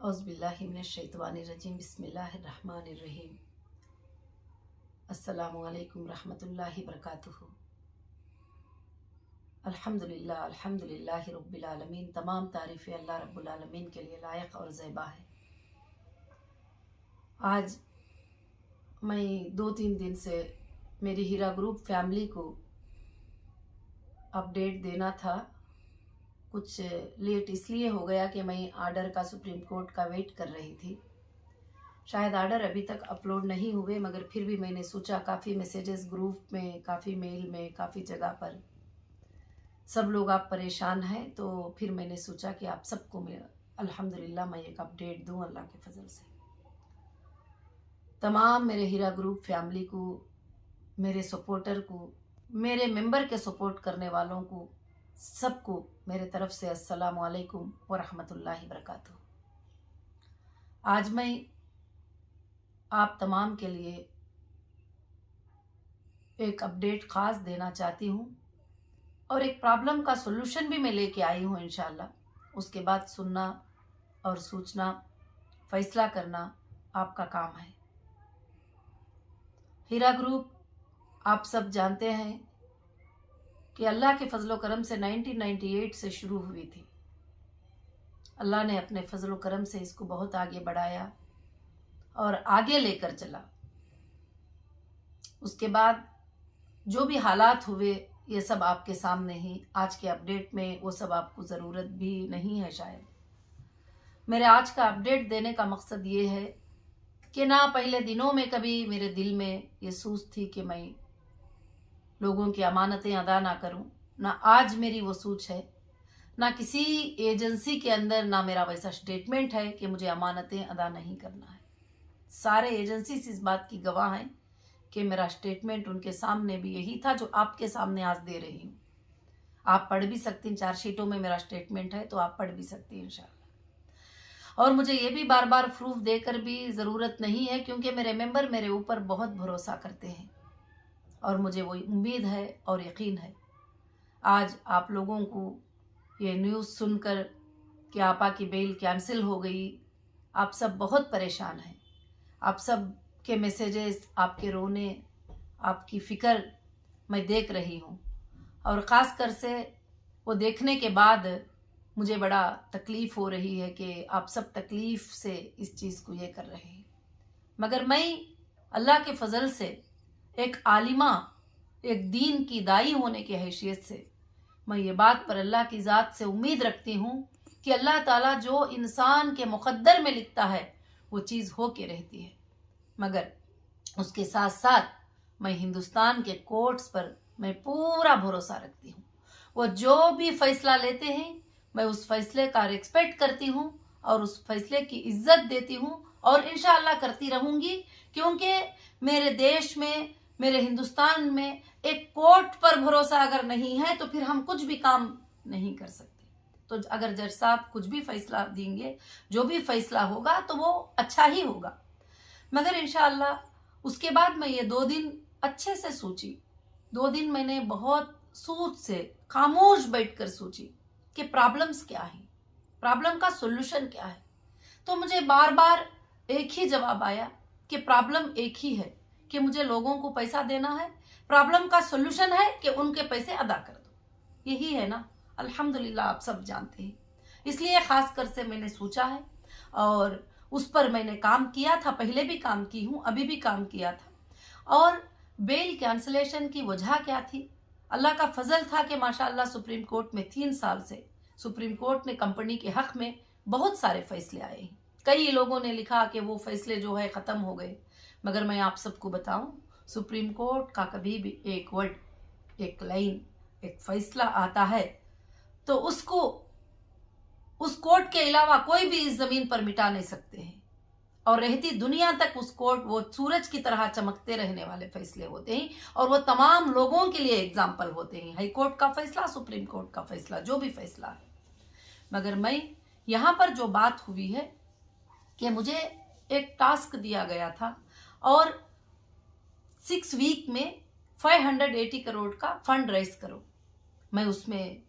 औज़ुबिल्लाहिमिनश्शैतानिर्रजीम बिस्मिल्लाहिर्रहमानिर्रहीम। अस्सलामुअलैकुम रहमतुल्लाहि बरकातुहू। अल्हम्दुलिल्लाह अल्हम्दुलिल्लाहि रब्बिल आलमीन। तमाम तारीफ़ें अल्लाह रब्बुल आलमीन के लिए लायक और ज़ेबा है। आज मैं 2-3 दिन से मेरी हीरा ग्रुप फैमिली को अपडेट देना था। कुछ लेट इसलिए हो गया कि मैं आर्डर का सुप्रीम कोर्ट का वेट कर रही थी। शायद आर्डर अभी तक अपलोड नहीं हुए, मगर फिर भी मैंने सोचा, काफ़ी मैसेजेस ग्रुप में, काफ़ी मेल में, काफ़ी जगह पर सब लोग आप परेशान हैं, तो फिर मैंने सोचा कि आप सबको मैं अल्हम्दुलिल्लाह मैं एक अपडेट दूं अल्लाह के फजल से। तमाम मेरे हीरा ग्रुप फैमिली को, मेरे सपोर्टर को, मेरे मेंबर के सपोर्ट करने वालों को, सबको मेरे तरफ से अस्सलामु अलैकुम व रहमतुल्लाहि बरकातुहू। आज मैं आप तमाम के लिए एक अपडेट ख़ास देना चाहती हूँ और एक प्रॉब्लम का सॉल्यूशन भी मैं लेके आई हूँ इंशाल्लाह। उसके बाद सुनना और सोचना, फैसला करना आपका काम है। हीरा ग्रुप आप सब जानते हैं कि अल्लाह के फजलो करम से 1998 से शुरू हुई थी। अल्लाह ने अपने फजलो करम से इसको बहुत आगे बढ़ाया और आगे लेकर चला। उसके बाद जो भी हालात हुए ये सब आपके सामने ही, आज के अपडेट में वो सब आपको ज़रूरत भी नहीं है शायद। मेरे आज का अपडेट देने का मकसद ये है कि ना पहले दिनों में कभी मेरे दिल में ये सोच थी कि मैं लोगों की अमानतें अदा ना करूं, ना आज मेरी वो सोच है, ना किसी एजेंसी के अंदर ना मेरा वैसा स्टेटमेंट है कि मुझे अमानतें अदा नहीं करना है। सारे एजेंसी इस बात की गवाह हैं कि मेरा स्टेटमेंट उनके सामने भी यही था जो आपके सामने आज दे रही हूँ। आप पढ़ भी सकती हैं, 4 शीटों में मेरा स्टेटमेंट है, तो आप पढ़ भी सकती हैं इंशाल्लाह। और मुझे ये भी बार बार प्रूफ देकर भी ज़रूरत नहीं है, क्योंकि मेरे मेंबर मेरे ऊपर बहुत भरोसा करते हैं और मुझे वो उम्मीद है और यकीन है। आज आप लोगों को ये न्यूज़ सुनकर कि आपा की बेल कैंसिल हो गई, आप सब बहुत परेशान हैं। आप सब के मैसेजेस, आपके रोने, आपकी फ़िक्र मैं देख रही हूँ और ख़ास कर से वो देखने के बाद मुझे बड़ा तकलीफ़ हो रही है कि आप सब तकलीफ़ से इस चीज़ को ये कर रहे हैं। मगर मैं अल्लाह के फ़ज़ल से एक आलिमा, एक दीन की दाई होने की हैसियत से मैं ये बात पर अल्लाह की ज़ात से उम्मीद रखती हूँ कि अल्लाह ताला जो इंसान के मुक़द्दर में लिखता है वो चीज़ हो के रहती है। मगर उसके साथ साथ मैं हिंदुस्तान के कोर्ट्स पर मैं पूरा भरोसा रखती हूँ। वो जो भी फ़ैसला लेते हैं मैं उस फ़ैसले का रिस्पेक्ट करती हूँ और उस फ़ैसले की इज़्ज़त देती हूँ और इंशाअल्लाह करती रहूँगी, क्योंकि मेरे देश में, मेरे हिंदुस्तान में एक कोर्ट पर भरोसा अगर नहीं है तो फिर हम कुछ भी काम नहीं कर सकते। तो अगर जज साहब कुछ भी फैसला देंगे, जो भी फैसला होगा तो वो अच्छा ही होगा। मगर इंशाअल्लाह उसके बाद मैं ये 2 दिन अच्छे से सोची। 2 दिन मैंने बहुत सोच से खामोश बैठकर सोची कि प्रॉब्लम्स क्या हैं, प्रॉब्लम का सॉल्यूशन क्या है। तो मुझे बार बार एक ही जवाब आया कि प्रॉब्लम एक ही है कि मुझे लोगों को पैसा देना है। प्रॉब्लम का सॉल्यूशन है कि उनके पैसे अदा कर दो। यही है ना, अल्हम्दुलिल्लाह आप सब जानते हैं। इसलिए ख़ास कर से मैंने सोचा है और उस पर मैंने काम किया था, पहले भी काम की हूँ, अभी भी काम किया था। और बेल कैंसलेशन की वजह क्या थी? अल्लाह का फजल था कि माशाअल्लाह सुप्रीम कोर्ट में 3 साल से सुप्रीम कोर्ट ने कंपनी के हक में बहुत सारे फैसले आए हैं। कई लोगों ने लिखा कि वो फैसले जो है ख़त्म हो गए, मगर मैं आप सबको बताऊं, सुप्रीम कोर्ट का कभी भी एक वर्ड, एक लाइन, एक फैसला आता है तो उसको उस कोर्ट के अलावा कोई भी इस ज़मीन पर मिटा नहीं सकते हैं। और रहती दुनिया तक उस कोर्ट वो सूरज की तरह चमकते रहने वाले फैसले होते हैं और वो तमाम लोगों के लिए एग्जाम्पल होते हैं। हाई कोर्ट का फैसला, सुप्रीम कोर्ट का फैसला, जो भी फैसला है। मगर मैं यहाँ पर जो बात हुई है कि मुझे एक टास्क दिया गया था और 6 वीक में 580 करोड़ का फंड रेज करो। मैं उसमें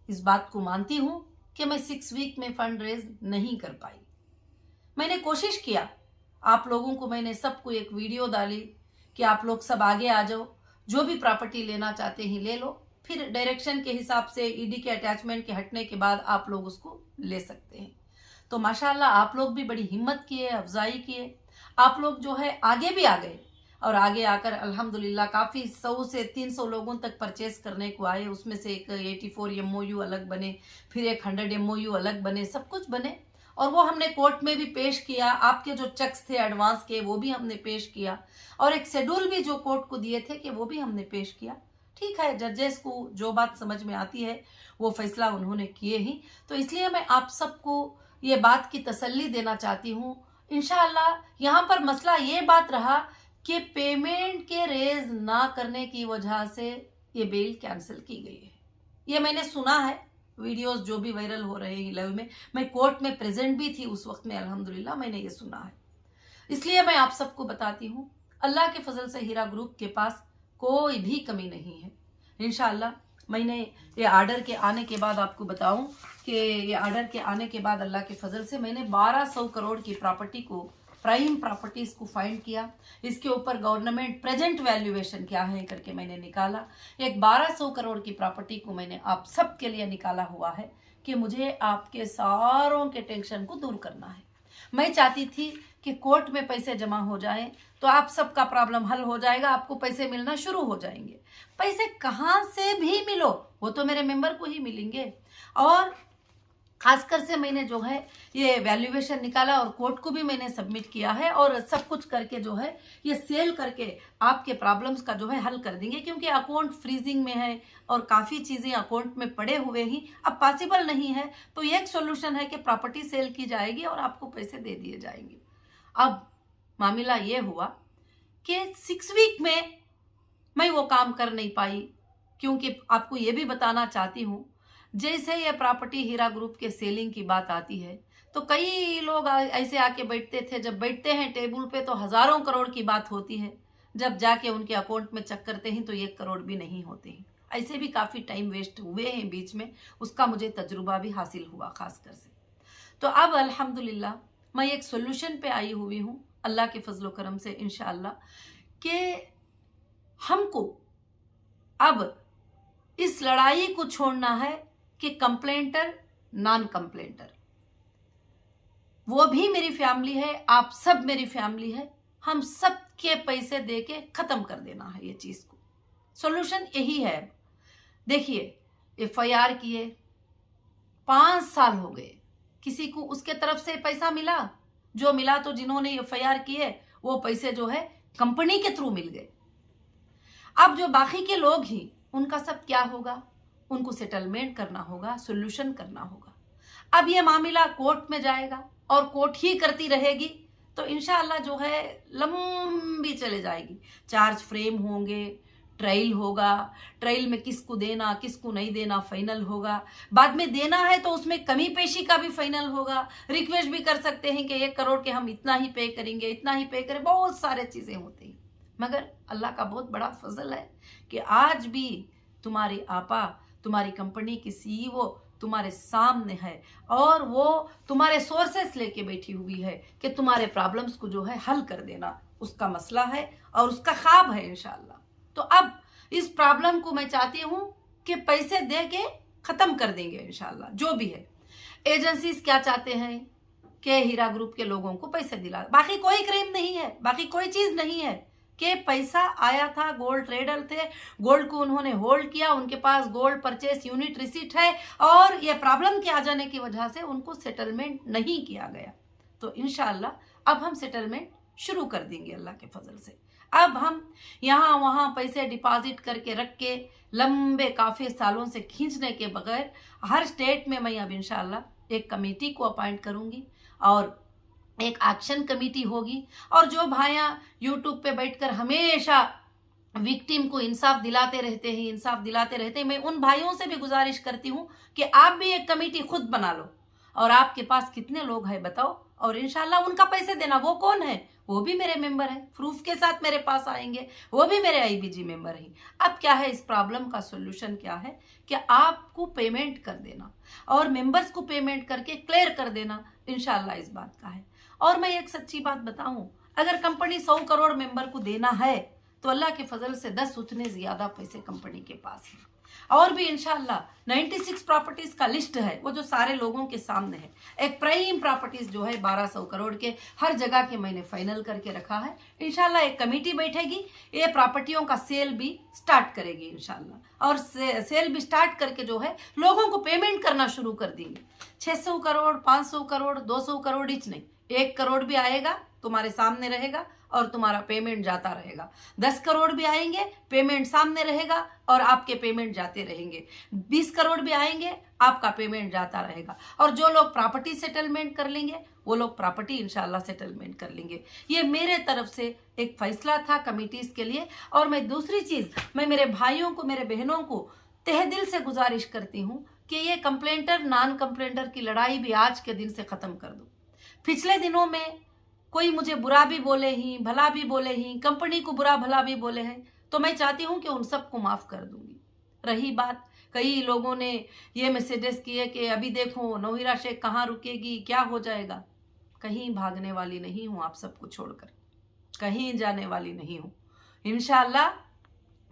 इस बात को मानती हूँ कि मैं 6 वीक में फंड रेज नहीं कर पाई। मैंने कोशिश किया, आप लोगों को मैंने सबको एक वीडियो डाली कि आप लोग सब आगे आ जाओ, जो भी प्रॉपर्टी लेना चाहते हैं ले लो, फिर डायरेक्शन के हिसाब से ईडी के अटैचमेंट के हटने के बाद आप लोग उसको ले सकते हैं। तो माशाल्लाह आप लोग भी बड़ी हिम्मत किए, अफजाई किए, आप लोग जो है आगे भी आ गए और आगे आकर अल्हम्दुलिल्लाह काफ़ी 100 से 300 लोगों तक परचेस करने को आए। उसमें से एक 84 MOU अलग बने, फिर एक 100 MOU अलग बने, सब कुछ बने और वो हमने कोर्ट में भी पेश किया। आपके जो चेक्स थे एडवांस के वो भी हमने पेश किया और एक शेड्यूल भी जो कोर्ट को दिए थे कि वो भी हमने पेश किया। ठीक है, जजेस को जो बात समझ में आती है वो फैसला उन्होंने किए ही। तो इसलिए मैं आप सबको ये बात की तसल्ली देना चाहती हूँ। इंशाअल्लाह यहाँ पर मसला ये बात रहा कि पेमेंट के रेज ना करने की वजह से ये बेल कैंसिल की गई है। ये मैंने सुना है, वीडियोस जो भी वायरल हो रहे हैं लाइव में, मैं कोर्ट में प्रेजेंट भी थी उस वक्त में, अल्हम्दुलिल्लाह मैंने ये सुना है। इसलिए मैं आप सबको बताती हूँ, अल्लाह के फजल से हीरा ग्रुप के पास कोई भी कमी नहीं है। इंशाअल्लाह मैंने ये आर्डर के आने के बाद आपको बताऊं कि ये आर्डर के आने के बाद अल्लाह के फजल से मैंने 1200 करोड़ की प्रॉपर्टी को, प्राइम प्रॉपर्टीज को फाइंड किया। इसके ऊपर गवर्नमेंट प्रेजेंट वैल्यूएशन क्या है करके मैंने निकाला। एक 1200 करोड़ की प्रॉपर्टी को मैंने आप सब के लिए निकाला हुआ है कि मुझे आपके सारों के टेंशन को दूर करना है। मैं चाहती थी कि कोर्ट में पैसे जमा हो जाएं तो आप सबका प्रॉब्लम हल हो जाएगा, आपको पैसे मिलना शुरू हो जाएंगे। पैसे कहाँ से भी मिलो वो तो मेरे मेंबर को ही मिलेंगे। और खासकर से मैंने जो है ये वैल्यूएशन निकाला और कोर्ट को भी मैंने सबमिट किया है और सब कुछ करके जो है ये सेल करके आपके प्रॉब्लम्स का जो है हल कर देंगे, क्योंकि अकाउंट फ्रीजिंग में है और काफ़ी चीज़ें अकाउंट में पड़े हुए ही अब पॉसिबल नहीं है। तो ये एक सोल्यूशन है कि प्रॉपर्टी सेल की जाएगी और आपको पैसे दे दिए जाएंगे। अब मामला ये हुआ कि 6 वीक में मैं वो काम कर नहीं पाई, क्योंकि आपको ये भी बताना चाहती हूँ, जैसे ये प्रॉपर्टी हीरा ग्रुप के सेलिंग की बात आती है तो कई लोग ऐसे आके बैठते थे, जब बैठते हैं टेबल पे तो हज़ारों करोड़ की बात होती है, जब जाके उनके अकाउंट में चेक करते हैं तो 1 करोड़ भी नहीं होते हैं। ऐसे भी काफ़ी टाइम वेस्ट हुए हैं बीच में, उसका मुझे तजुर्बा भी हासिल हुआ खासकर से। तो अब अल्हम्दुलिल्लाह मैं एक सोल्यूशन पे आई हुई हूँ अल्लाह के फजलो करम से इंशाअल्लाह, कि हमको अब इस लड़ाई को छोड़ना है कि कंप्लेंटर नॉन कंप्लेंटर वो भी मेरी फैमिली है, आप सब मेरी फैमिली है, हम सब के पैसे दे के ख़त्म कर देना है ये चीज़ को। सॉल्यूशन यही है। देखिए FIR किए 5 साल हो गए, किसी को उसके तरफ से पैसा मिला? जो मिला तो जिन्होंने FIR किए वो पैसे जो है कंपनी के थ्रू मिल गए। अब जो बाकी के लोग ही उनका सब क्या होगा? उनको सेटलमेंट करना होगा, सोल्यूशन करना होगा। अब ये मामला कोर्ट में जाएगा और कोर्ट ही करती रहेगी तो इंशाअल्लाह जो है लंबी चले जाएगी। चार्ज फ्रेम होंगे, ट्रायल होगा, ट्रायल में किसको देना किसको नहीं देना फाइनल होगा, बाद में देना है तो उसमें कमी पेशी का भी फाइनल होगा। रिक्वेस्ट भी कर सकते हैं कि 1 करोड़ के हम इतना ही पे करेंगे, इतना ही पे करें, बहुत सारे चीज़ें होती हैं। मगर अल्लाह का बहुत बड़ा फजल है कि आज भी तुम्हारी आपा, तुम्हारी कंपनी की CEO तुम्हारे सामने है और वो तुम्हारे सोर्सेस लेके बैठी हुई है कि तुम्हारे प्रॉब्लम्स को जो है हल कर देना, उसका मसला है और उसका ख्वाब है इंशाअल्लाह। तो अब इस प्रॉब्लम को मैं चाहती हूँ कि पैसे दे के ख़त्म कर देंगे इंशाअल्लाह। जो भी है एजेंसीज क्या चाहते हैं कि हीरा ग्रुप के लोगों को पैसे दिला, बाकी कोई क्राइम नहीं है, बाकी कोई चीज़ नहीं है कि पैसा आया था, गोल्ड ट्रेडर थे, गोल्ड को उन्होंने होल्ड किया, उनके पास गोल्ड परचेस यूनिट रिसीट है और ये प्रॉब्लम के आ जाने की वजह से उनको सेटलमेंट नहीं किया गया। तो इंशाअल्लाह अब हम सेटलमेंट शुरू कर देंगे अल्लाह के फजल से। अब हम यहाँ वहाँ पैसे डिपॉजिट करके रख के लंबे काफ़ी सालों से खींचने के बगैर हर स्टेट में मैं अब इंशाअल्लाह एक कमेटी को अपॉइंट करूँगी और एक एक्शन कमेटी होगी। और जो भाइयाँ यूट्यूब पे बैठकर हमेशा विक्टिम को इंसाफ दिलाते रहते हैं, मैं उन भाइयों से भी गुजारिश करती हूँ कि आप भी एक कमेटी खुद बना लो। और आपके पास कितने लोग हैं बताओ, और इंशाल्लाह उनका पैसे देना। वो कौन है? वो भी मेरे मेंबर हैं, प्रूफ के साथ मेरे पास आएंगे, वो भी मेरे IBG मेंबर हैं। अब क्या है, इस प्रॉब्लम का सोल्यूशन क्या है कि आपको पेमेंट कर देना और मेंबर्स को पेमेंट करके क्लियर कर देना, इंशाल्लाह इस बात का है। और मैं एक सच्ची बात बताऊं, अगर कंपनी 100 करोड़ मेंबर को देना है तो अल्लाह के फजल से 10 उतने ज्यादा पैसे कंपनी के पास हैं। और भी इंशाल्लाह 96 प्रॉपर्टीज का लिस्ट है, वो जो सारे लोगों के सामने है। एक प्राइम प्रॉपर्टीज जो है 1200 करोड़ के हर जगह के मैंने फाइनल करके रखा है। इंशाल्लाह एक कमेटी बैठेगी, ये प्रॉपर्टियों का सेल भी स्टार्ट करेगी इंशाल्लाह, और सेल भी स्टार्ट करके जो है लोगों को पेमेंट करना शुरू कर देंगे। 600 करोड़ 500 करोड़ 200 करोड़ इच नहीं, 1 करोड़ भी आएगा तुम्हारे सामने रहेगा और तुम्हारा पेमेंट जाता रहेगा। 10 करोड़ भी आएंगे, पेमेंट सामने रहेगा और आपके पेमेंट जाते रहेंगे। 20 करोड़ भी आएंगे, आपका पेमेंट जाता रहेगा। और जो लोग प्रॉपर्टी सेटलमेंट कर लेंगे वो लोग प्रॉपर्टी इंशाल्लाह सेटलमेंट कर लेंगे। ये मेरे तरफ से एक फैसला था कमिटीज के लिए। और मैं दूसरी चीज, मैं मेरे भाइयों को, मेरे बहनों को तहे दिल से गुजारिश करती हूँ कि ये कंप्लेंटर नॉन कंप्लेंटर की लड़ाई भी आज के दिन से खत्म कर दो। पिछले दिनों में कोई मुझे बुरा भी बोले ही, भला भी बोले ही, कंपनी को बुरा भला भी बोले हैं, तो मैं चाहती हूं कि उन सबको माफ कर दूंगी। रही बात, कई लोगों ने ये मैसेजेस किए कि अभी देखो नौहिरा शेख कहाँ रुकेगी, क्या हो जाएगा। कहीं भागने वाली नहीं हूं, आप सबको छोड़कर कहीं जाने वाली नहीं हूं। इंशाल्लाह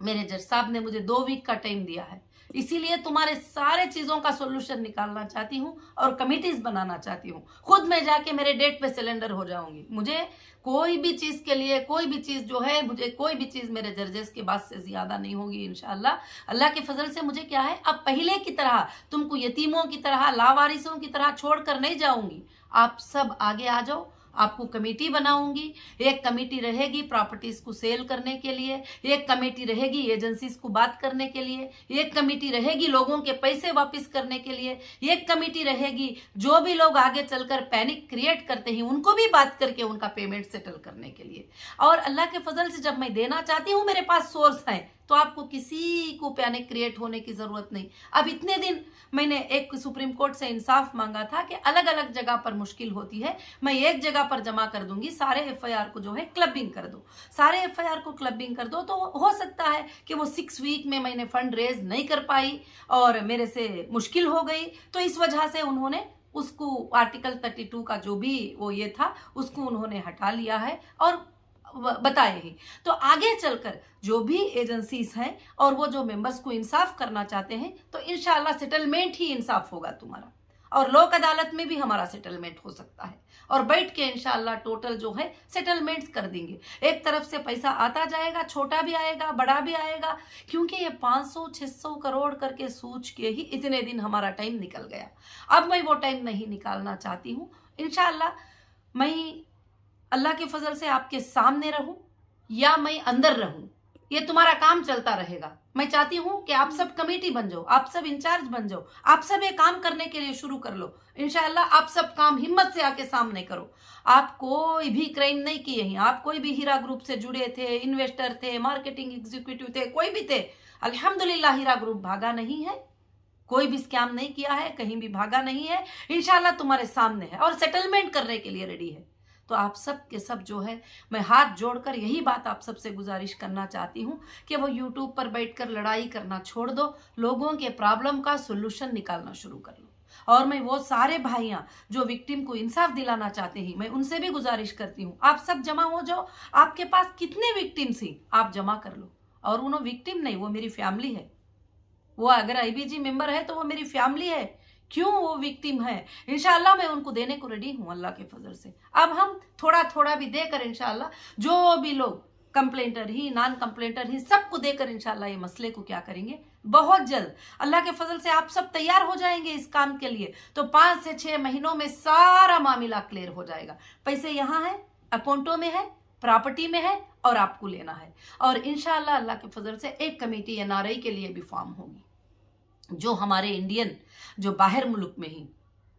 मेरे जज साहब ने मुझे 2 वीक का टाइम दिया है, इसीलिए तुम्हारे सारे चीजों का सोल्यूशन निकालना चाहती हूँ और कमिटीज बनाना चाहती हूँ। खुद मैं जाके मेरे डेट पे सिलेंडर हो जाऊंगी। मुझे कोई भी चीज के लिए, कोई भी चीज जो है, मुझे कोई भी चीज मेरे जर्जेस के बाद से ज्यादा नहीं होगी इंशाल्लाह। अल्लाह के फजल से मुझे क्या है, अब पहले की तरह तुमको यतीमों की तरह, लावारिसों की तरह छोड़कर नहीं जाऊंगी। आप सब आगे आ जाओ, आपको कमेटी बनाऊंगी। एक कमेटी रहेगी प्रॉपर्टीज को सेल करने के लिए, एक कमेटी रहेगी एजेंसीज को बात करने के लिए, एक कमेटी रहेगी लोगों के पैसे वापस करने के लिए, एक कमेटी रहेगी जो भी लोग आगे चलकर पैनिक क्रिएट करते हैं उनको भी बात करके उनका पेमेंट सेटल करने के लिए। और अल्लाह के फजल से जब मैं देना चाहती हूँ, मेरे पास सोर्स है, तो आपको किसी को पैनिक क्रिएट होने की जरूरत नहीं। अब इतने दिन मैंने एक सुप्रीम कोर्ट से इंसाफ मांगा था कि अलग अलग जगह पर मुश्किल होती है, मैं एक जगह पर जमा कर दूंगी, सारे एफआईआर को जो है क्लबिंग कर दो, सारे एफआईआर को क्लबिंग कर दो। तो हो सकता है कि वो 6 वीक में मैंने फंड रेज नहीं कर पाई और मेरे से मुश्किल हो गई, तो इस वजह से उन्होंने उसको आर्टिकल 32 का जो भी वो ये था उसको उन्होंने हटा लिया है और बताए ही। तो आगे चलकर जो भी एजेंसीज हैं और वो जो मेंबर्स को इंसाफ करना चाहते हैं, तो इंशाल्लाह सेटलमेंट ही इंसाफ होगा तुम्हारा, और लोक अदालत में भी हमारा सेटलमेंट हो सकता है, और बैठ के इंशाल्लाह टोटल जो है सेटलमेंट्स कर देंगे। एक तरफ से पैसा आता जाएगा, छोटा भी आएगा बड़ा भी आएगा, क्योंकि ये 500-600 करोड़ करके सोच के ही इतने दिन हमारा टाइम निकल गया। अब मैं वो टाइम नहीं निकालना चाहती हूँ। इंशाल्लाह मैं अल्लाह के फजल से आपके सामने रहूं या मैं अंदर रहूं, ये तुम्हारा काम चलता रहेगा। मैं चाहती हूं कि आप सब कमेटी बन जाओ, आप सब इंचार्ज बन जाओ, आप सब ये काम करने के लिए शुरू कर लो। इंशाल्लाह आप सब काम हिम्मत से आके सामने करो। आप कोई भी क्राइम नहीं किए हैं, आप कोई भी हीरा ग्रुप से जुड़े थे, इन्वेस्टर थे, मार्केटिंग एग्जीक्यूटिव थे, कोई भी थे, अल्हम्दुलिल्लाह हीरा ग्रुप भागा नहीं है, कोई भी स्कैम नहीं किया है, कहीं भी भागा नहीं है। इंशाल्लाह तुम्हारे सामने है और सेटलमेंट करने के लिए रेडी है। तो आप सब के सब जो है, मैं हाथ जोड़कर यही बात आप सबसे गुजारिश करना चाहती हूँ कि वो यूट्यूब पर बैठकर लड़ाई करना छोड़ दो, लोगों के प्रॉब्लम का सोल्यूशन निकालना शुरू कर लो। और मैं वो सारे भाइयां जो विक्टिम को इंसाफ दिलाना चाहते हैं, मैं उनसे भी गुजारिश करती हूँ, आप सब जमा हो जाओ। आपके पास कितने विक्टिम्स हैं आप जमा कर लो। और उन्हों विक्टिम नहीं, वो मेरी फैमिली है। वो अगर आईबीजी मेंबर है तो वो मेरी फैमिली है, क्यों वो विक्टिम है। इंशाल्लाह मैं उनको देने को रेडी हूं अल्लाह के फजल से। अब हम थोड़ा थोड़ा भी देकर इंशाल्लाह जो भी लोग कंप्लेंटर ही नॉन कंप्लेंटर ही सबको देकर इंशाल्लाह ये मसले को क्या करेंगे, बहुत जल्द अल्लाह के फजल से आप सब तैयार हो जाएंगे इस काम के लिए, तो 5 से 6 महीनों में सारा मामला क्लियर हो जाएगा। पैसे यहाँ है, अकाउंटों में है, प्रॉपर्टी में है और आपको लेना है। और इंशाल्लाह अल्लाह के फजल से एक कमेटी एनआरआई के लिए भी फॉर्म होगी, जो हमारे इंडियन जो बाहर मुल्क में ही,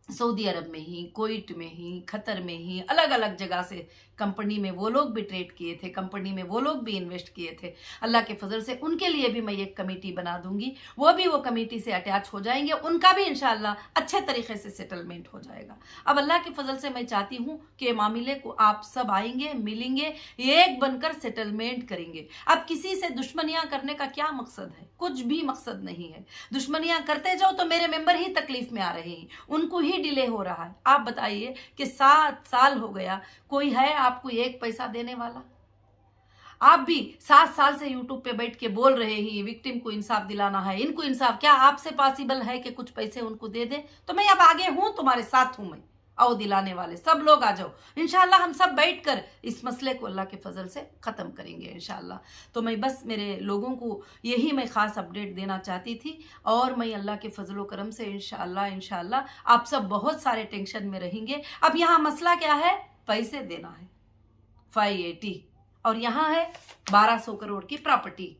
सऊदी अरब में ही, कुवैत में ही, कतर में ही, अलग अलग जगह से कंपनी में वो लोग भी ट्रेड किए थे, कंपनी में वो लोग भी इन्वेस्ट किए थे। अल्लाह के फजल से उनके लिए भी मैं एक कमेटी बना दूंगी, वो भी वो कमेटी से अटैच हो जाएंगे, उनका भी इंशाल्लाह अच्छे तरीके से सेटलमेंट हो जाएगा। अब अल्लाह के फजल से मैं चाहती हूँ कि मामले को आप सब आएंगे, मिलेंगे, एक बनकर सेटलमेंट करेंगे। अब किसी से दुश्मनियां करने का क्या मकसद है? कुछ भी मकसद नहीं है। दुश्मनियां करते जाओ तो मेरे मेंबर ही तकलीफ में आ रहे हैं, उनको ही डिले हो रहा है। आप बताइए कि 7 साल हो गया, कोई है आपको 1 पैसा देने वाला? आप भी 7 साल से यूट्यूब पे बैठ के बोल रहे हैं विक्टिम को इंसाफ दिलाना है, इनको इंसाफ। क्या आपसे पॉसिबल है कि कुछ पैसे उनको दे दे? तो मैं अब आगे हूं, तुम्हारे साथ हूं मैं। आओ दिलाने वाले सब लोग आ जाओ, इंशाल्लाह हम सब बैठकर इस मसले को अल्लाह के फजल से ख़त्म करेंगे इंशाल्लाह। तो मैं बस मेरे लोगों को यही मैं ख़ास अपडेट देना चाहती थी, और मैं अल्लाह के फजल व करम से इंशाल्लाह आप सब बहुत सारे टेंशन में रहेंगे। अब यहाँ मसला क्या है? पैसे देना है 580, और यहाँ है 1200 करोड़ की प्रॉपर्टी।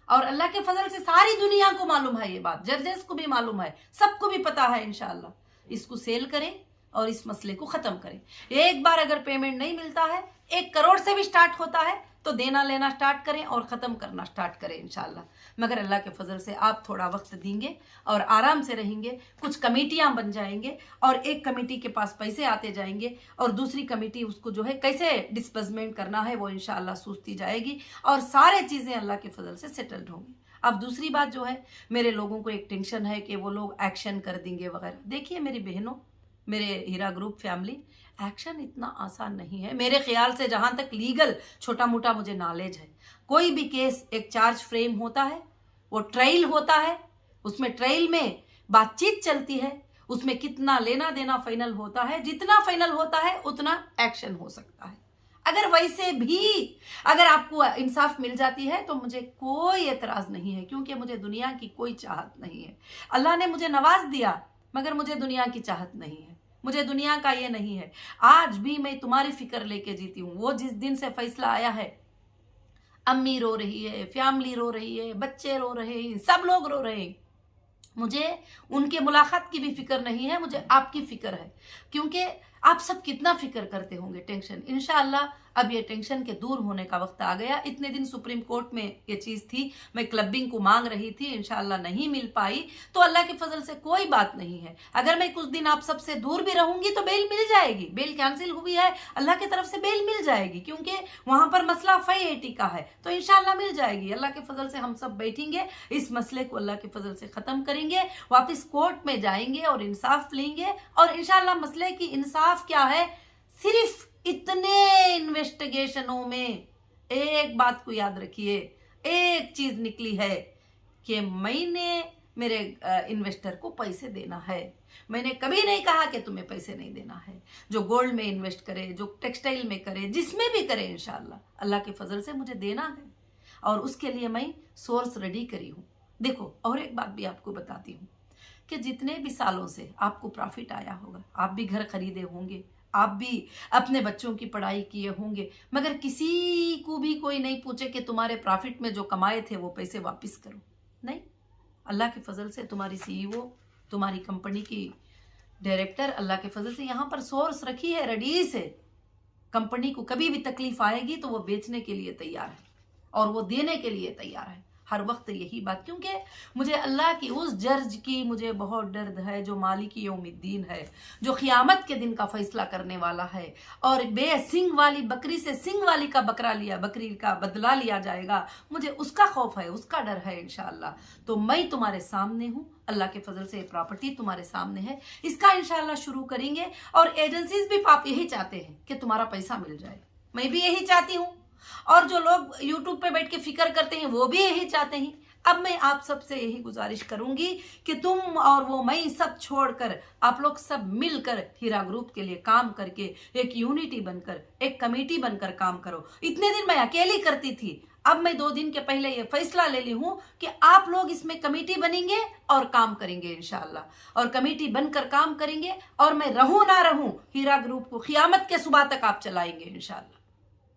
और अल्लाह के फजल से सारी दुनिया को मालूम है ये बात, जजेस को भी मालूम है, सबको भी पता है। इंशाल्लाह इसको सेल करें और इस मसले को खत्म करें। एक बार अगर पेमेंट नहीं मिलता है, 1 करोड़ से भी स्टार्ट होता है, तो देना लेना स्टार्ट करें और ख़त्म करना स्टार्ट करें इंशाल्लाह। मगर अल्लाह के फजल से आप थोड़ा वक्त देंगे और आराम से रहेंगे, कुछ कमेटियां बन जाएंगे, और एक कमेटी के पास पैसे आते जाएंगे और दूसरी कमेटी उसको जो है कैसे डिस्बर्समेंट करना है वो इंशाल्लाह सोचती जाएगी, और सारे चीज़ें अल्लाह के फजल से सेटल्ड होंगी। अब दूसरी बात जो है, मेरे लोगों को एक टेंशन है कि वो लोग एक्शन कर देंगे वगैरह। देखिए मेरी बहनों, मेरे हीरा ग्रुप फैमिली, एक्शन इतना आसान नहीं है मेरे ख्याल से। जहां तक लीगल छोटा मोटा मुझे नॉलेज है, कोई भी केस एक चार्ज फ्रेम होता है, वो ट्रायल होता है, उसमें ट्रायल में बातचीत चलती है, उसमें कितना लेना देना फाइनल होता है, जितना फाइनल होता है उतना एक्शन हो सकता है। अगर वैसे भी अगर आपको इंसाफ मिल जाती है तो मुझे कोई एतराज नहीं है, क्योंकि मुझे दुनिया की कोई चाहत नहीं है। अल्लाह ने मुझे नवाज दिया, मगर मुझे दुनिया की चाहत नहीं है, मुझे दुनिया का ये नहीं है। आज भी मैं तुम्हारी फिक्र लेके जीती हूँ। वो जिस दिन से फैसला आया है, अम्मी रो रही है, फैमिली रो रही है, बच्चे रो रहे हैं, सब लोग रो रहे हैं। मुझे उनके मुलाकात की भी फिक्र नहीं है, मुझे आपकी फिक्र है, क्योंकि आप सब कितना फिक्र करते होंगे टेंशन। इंशाअल्लाह अब ये टेंशन के दूर होने का वक्त आ गया। इतने दिन सुप्रीम कोर्ट में ये चीज़ थी, मैं क्लबिंग को मांग रही थी, इंशाअल्लाह नहीं मिल पाई, तो अल्लाह के फजल से कोई बात नहीं है। अगर मैं कुछ दिन आप सबसे दूर भी रहूंगी तो बेल मिल जाएगी। बेल कैंसिल हुई है, अल्लाह की तरफ से बेल मिल जाएगी, क्योंकि वहां पर मसला 580 का है, तो इंशाअल्लाह मिल जाएगी। अल्लाह के फजल से हम सब बैठेंगे, इस मसले को अल्लाह के फजल से ख़त्म करेंगे, वापस कोर्ट में जाएंगे और इंसाफ लेंगे। और इंशाअल्लाह मसले की इंसाफ क्या है, सिर्फ इतने इन्वेस्टिगेशनों में एक बात को याद रखिए, एक चीज निकली है कि मैंने मेरे इन्वेस्टर को पैसे देना है। मैंने कभी नहीं कहा कि तुम्हें पैसे नहीं देना है। जो गोल्ड में इन्वेस्ट करे, जो टेक्सटाइल में करे, जिसमें भी करे, इंशाल्लाह अल्लाह के फजल से मुझे देना है, और उसके लिए मैं सोर्स रेडी करी हूँ। देखो, और एक बात भी आपको बताती हूँ कि जितने भी सालों से आपको प्रॉफिट आया होगा, आप भी घर खरीदे होंगे, आप भी अपने बच्चों की पढ़ाई किए होंगे, मगर किसी को भी कोई नहीं पूछे कि तुम्हारे प्रॉफिट में जो कमाए थे वो पैसे वापस करो। नहीं, अल्लाह के फजल से तुम्हारी सीईओ, तुम्हारी कंपनी की डायरेक्टर अल्लाह के फजल से यहाँ पर सोर्स रखी है रेडी से। कंपनी को कभी भी तकलीफ आएगी तो वो बेचने के लिए तैयार है और वो देने के लिए तैयार है हर वक्त यही बात, क्योंकि मुझे अल्लाह की उस जज की मुझे बहुत दर्द है जो मालिक यौमिद्दीन है, जो क़यामत के दिन का फैसला करने वाला है, और बेसिंग वाली बकरी से सिंग वाली का बकरी का बदला लिया जाएगा। मुझे उसका खौफ है, उसका डर है इंशाअल्लाह। तो मैं तुम्हारे सामने हूँ, अल्लाह के फजल से प्रॉपर्टी तुम्हारे सामने है, इसका इंशाअल्लाह शुरू करेंगे। और एजेंसीज भी आप यही चाहते हैं कि तुम्हारा पैसा मिल जाए, मैं भी यही चाहती हूँ, और जो लोग यूट्यूब पे बैठ के फिक्र करते हैं वो भी यही चाहते हैं। अब मैं आप सबसे यही गुजारिश करूंगी कि तुम और वो मैं सब छोड़कर आप लोग सब मिलकर हीरा ग्रुप के लिए काम करके एक यूनिटी बनकर, एक कमेटी बनकर काम करो। इतने दिन मैं अकेली करती थी, अब मैं 2 दिन के पहले ये फैसला ले ली हूं कि आप लोग इसमें कमेटी बनेंगे और काम करेंगे इंशाअल्लाह, और कमेटी बनकर काम करेंगे, और मैं रहूं ना रहूं, हीरा ग्रुप को क़यामत के सुबह तक आप चलाएंगे इंशाअल्लाह।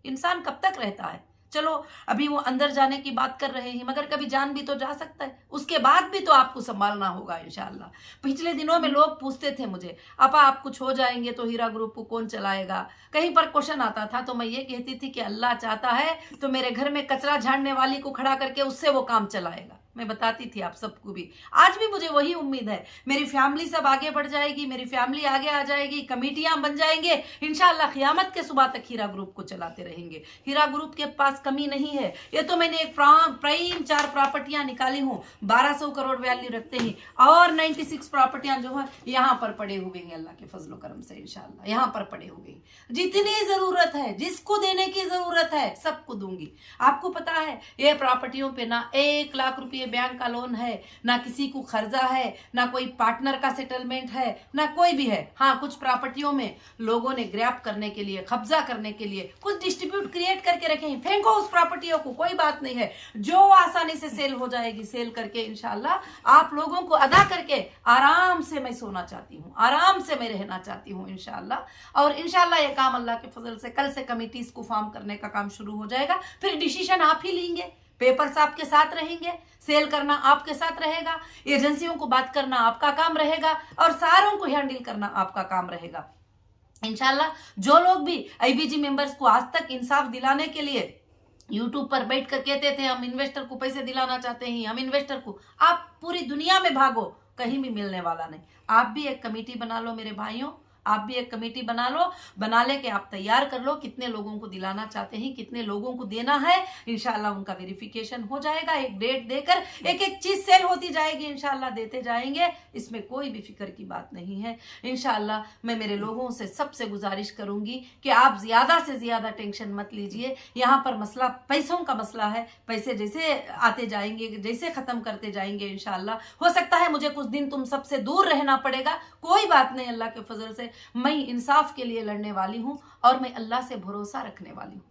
इंसान कब तक रहता है? चलो अभी वो अंदर जाने की बात कर रहे हैं, मगर कभी जान भी तो जा सकता है, उसके बाद भी तो आपको संभालना होगा इंशाल्लाह। पिछले दिनों में लोग पूछते थे मुझे, आपा आप कुछ हो जाएंगे तो हीरा ग्रुप को कौन चलाएगा। कहीं पर क्वेश्चन आता था तो मैं ये कहती थी कि अल्लाह चाहता है तो मेरे घर में कचरा झाड़ने वाली को खड़ा करके उससे वो काम चलाएगा। मैं बताती थी आप सबको भी, आज भी मुझे वही उम्मीद है। मेरी फैमिली सब आगे बढ़ जाएगी, मेरी फैमिली आगे आ जाएगी, कमेटियां बन जाएंगे इंशाल्लाह। क़यामत के सुबह तक हीरा ग्रुप को चलाते रहेंगे। हीरा ग्रुप के पास कमी नहीं है। ये तो मैंने एक प्राइम 4 प्रॉपर्टियां निकाली हूँ, 1200 करोड़ वैल्यू रखते हैं, और 96 प्रॉपर्टियां जो है यहाँ पर पड़े हुए हैं अल्लाह के फजलो करम से इंशाल्लाह। यहाँ पर पड़े हुए हैं, जितनी जरूरत है, जिसको देने की जरूरत है सबको दूंगी। आपको पता है ये प्रॉपर्टियों पे ना 1 लाख रुपये बैंक का लोन है, ना किसी को खर्जा है, ना कोई पार्टनर का सेटलमेंट है, ना कोई भी है। हाँ, कुछ प्रॉपर्टियों में लोगों ने ग्रैब करने के लिए, कब्जा करने के लिए कुछ डिस्ट्रीब्यूट क्रिएट करके रखे हैं, फेंको उस प्रॉपर्टियों को, कोई बात नहीं है। जो आसानी से सेल हो जाएगी, सेल करके इंशाल्लाह आप लोगों को अदा करके आराम से मैं सोना चाहती हूँ, आराम से मैं रहना चाहती हूँ इंशाल्लाह। और इंशाल्लाह ये काम अल्लाह के फजल से कल से कमिटीज को फॉर्म करने का काम शुरू हो जाएगा। फिर डिसीजन आप ही लेंगे, पेपर्स आपके साथ रहेंगे, सेल करना आपके साथ रहेगा, एजेंसियों को बात करना आपका काम रहेगा, और सारों को हैंडल करना आपका काम रहेगा इंशाल्लाह। जो लोग भी आईबीजी मेंबर्स को आज तक इंसाफ दिलाने के लिए यूट्यूब पर बैठ कर कहते थे हम इन्वेस्टर को पैसे दिलाना चाहते हैं, हम इन्वेस्टर को, आप पूरी दुनिया में भागो, कहीं भी मिलने वाला नहीं। आप भी एक कमेटी बना लो मेरे भाइयों, आप भी एक कमेटी बना लो, बना लेके आप तैयार कर लो कितने लोगों को दिलाना चाहते हैं, कितने लोगों को देना है। इंशाल्लाह उनका वेरिफिकेशन हो जाएगा, एक डेट देकर एक एक चीज सेल होती जाएगी इंशाल्लाह, देते जाएंगे, इसमें कोई भी फिक्र की बात नहीं है इंशाल्लाह। मैं मेरे लोगों से सबसे गुजारिश करूंगी कि आप ज्यादा से ज्यादा टेंशन मत लीजिए। यहाँ पर मसला पैसों का मसला है, पैसे जैसे आते जाएंगे, जैसे खत्म करते जाएंगे इंशाल्लाह। हो सकता है मुझे कुछ दिन तुम सबसे दूर रहना पड़ेगा, कोई बात नहीं, अल्लाह के फजल से मैं इंसाफ के लिए लड़ने वाली हूं, और मैं अल्लाह से भरोसा रखने वाली हूं,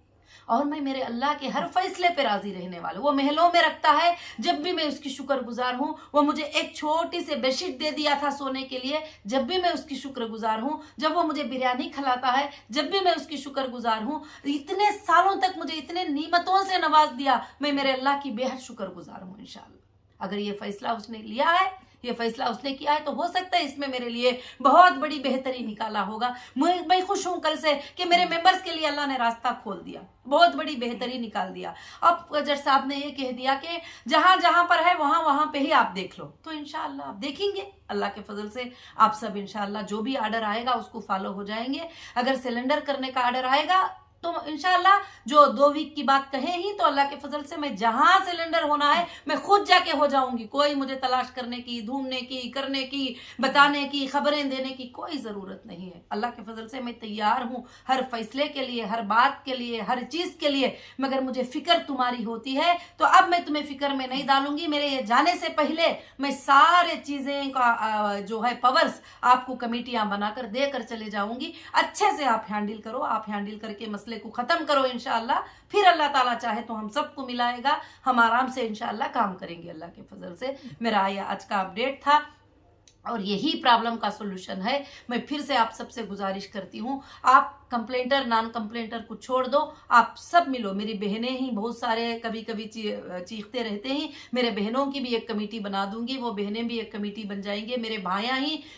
और मैं मेरे अल्लाह के हर फैसले पे राजी रहने वाली हूं। वो महलों में रखता है, जब भी मैं उसकी शुक्रगुजार हूं। वो मुझे एक छोटी सी बेडशीट दे दिया था सोने के लिए, जब भी मैं उसकी शुक्रगुजार हूं। जब वो मुझे बिरयानी खिलाता है, जब भी मैं उसकी शुक्रगुजार हूं। इतने सालों तक मुझे इतने नियमतों से नवाज दिया, मैं मेरे अल्लाह की बेहद शुक्रगुजार हूं इंशाल्लाह। अगर ये फैसला उसने लिया है, ये फैसला उसने किया है, तो हो सकता है इसमें मेरे लिए बहुत बड़ी बेहतरी निकाला होगा। मैं खुश हूं कल से कि मेरे मेंबर्स के लिए अल्लाह ने रास्ता खोल दिया, बहुत बड़ी बेहतरी निकाल दिया। अब जज साहब ने ये कह दिया कि जहां जहां पर है वहां वहां पे ही आप देख लो, तो इंशाल्लाह आप देखेंगे अल्लाह के फजल से। आप सब इंशाल्लाह जो भी आर्डर आएगा उसको फॉलो हो जाएंगे। अगर सिलेंडर करने का आर्डर आएगा तो इंशाल्लाह जो 2 वीक की बात कहे ही, तो अल्लाह के फजल से मैं जहां सिलेंडर होना है मैं खुद जाके हो जाऊंगी। कोई मुझे तलाश करने की, ढूंढने की, करने की, बताने की, खबरें देने की कोई जरूरत नहीं है। अल्लाह के फजल से मैं तैयार हूं हर फैसले के लिए, हर बात के लिए, हर चीज के लिए। मगर मुझे फिक्र तुम्हारी होती है, तो अब मैं तुम्हें फिक्र में नहीं डालूंगी। मेरे जाने से पहले मैं सारे चीजें का जो है पावर्स आपको कमेटियां बनाकर देकर चले जाऊंगी। अच्छे से आप हैंडल करो, आप हैंडल करके मसले को खत्म करो इंशाल्लाह। फिर अल्लाह ताला चाहे तो हम सबको मिलाएगा, हम आराम से इंशाल्लाह काम करेंगे अल्लाह के फजल से। मेरा ये आज का अपडेट था, और यही प्रॉब्लम का सोल्यूशन है। मैं फिर से आप सबसे गुजारिश करती हूँ, आप कंप्लेंटर नॉन कंप्लेंटर को छोड़ दो, आप सब मिलो। मेरी बहनें ही बहुत सारे कभी कभी चीखते रहते हैं, मेरे बहनों की भी एक कमेटी बना दूंगी, वो बहनें भी एक कमेटी बन जाएंगे। मेरे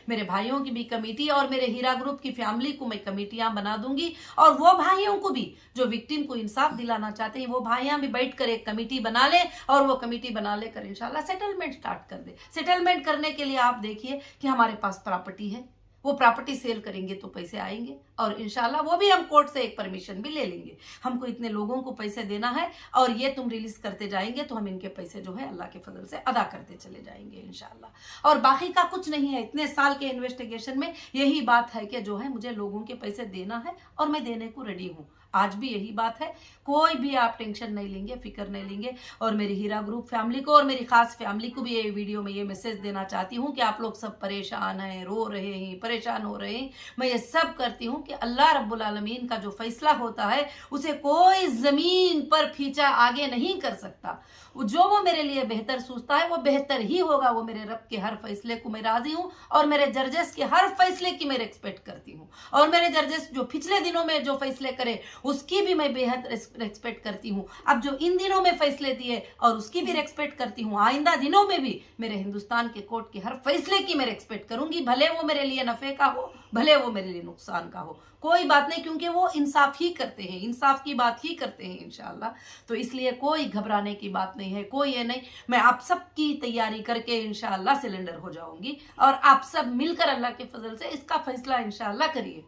मेरे भाइयों की भी कमेटी, और मेरे हीरा ग्रुप की फैमिली को मैं कमेटियां बना दूंगी। और वो भाइयों को भी जो विक्टिम को इंसाफ दिलाना चाहते हैं, वो भाइयां भी बैठ कर एक कमेटी बना ले, और वो कमेटी बना लेकर इंशाल्लाह सेटलमेंट स्टार्ट कर दे। सेटलमेंट करने के लिए आप देखिए कि हमारे पास प्रॉपर्टी है, वो प्रॉपर्टी सेल करेंगे तो पैसे आएंगे, और इंशाल्लाह वो भी हम कोर्ट से एक परमिशन भी ले लेंगे। हमको इतने लोगों को पैसे देना है, और ये तुम रिलीज करते जाएंगे तो हम इनके पैसे जो है अल्लाह के फजल से अदा करते चले जाएंगे इंशाल्लाह। और बाकी का कुछ नहीं है। इतने साल के इन्वेस्टिगेशन में यही बात है कि जो है मुझे लोगों के पैसे देना है, और मैं देने को रेडी हूँ। आज भी यही बात है, कोई भी आप टेंशन नहीं लेंगे, फिक्र नहीं लेंगे। और मेरी हीरा ग्रुप फैमिली को और मेरी खास फैमिली को भी ये वीडियो में ये मैसेज देना चाहती हूँ कि आप लोग सब परेशान हैं, रो रहे हैं, परेशान हो रहे हैं। मैं ये सब करती हूँ कि अल्लाह रब्बुल आलमीन का जो फैसला होता है उसे कोई जमीन पर खींचा आगे नहीं कर सकता। जो वो मेरे लिए बेहतर सोचता है वो बेहतर ही होगा। वो मेरे रब के हर फैसले को मैं राजी हूँ, और मेरे जजेस के हर फैसले की मैं रिस्पेक्ट करती हूँ। और मेरे जजेस जो पिछले दिनों में जो फैसले करे उसकी भी मैं बेहद रेस्पेक्ट करती हूँ। अब जो इन दिनों में फैसले दिए और उसकी भी रेस्पेक्ट करती हूँ, आइंदा दिनों में भी मेरे हिंदुस्तान के कोर्ट के हर फैसले की मैं रेस्पेक्ट करूंगी, भले वो मेरे लिए नफे का हो, भले वो मेरे लिए नुकसान का हो, कोई बात नहीं, क्योंकि वो इंसाफ ही करते हैं, इंसाफ की बात ही करते हैं इंशाल्लाह। तो इसलिए कोई घबराने की बात नहीं है, कोई ये नहीं। मैं आप सबकी तैयारी करके इंशाल्लाह सिलेंडर हो जाऊंगी और आप सब मिलकर अल्लाह के फजल से इसका फैसला इंशाल्लाह करिए।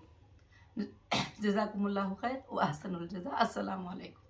जज़ाकुमुल्लाहु खैर व अहसनुल जज़ा। अस्सलामु अलैकुम।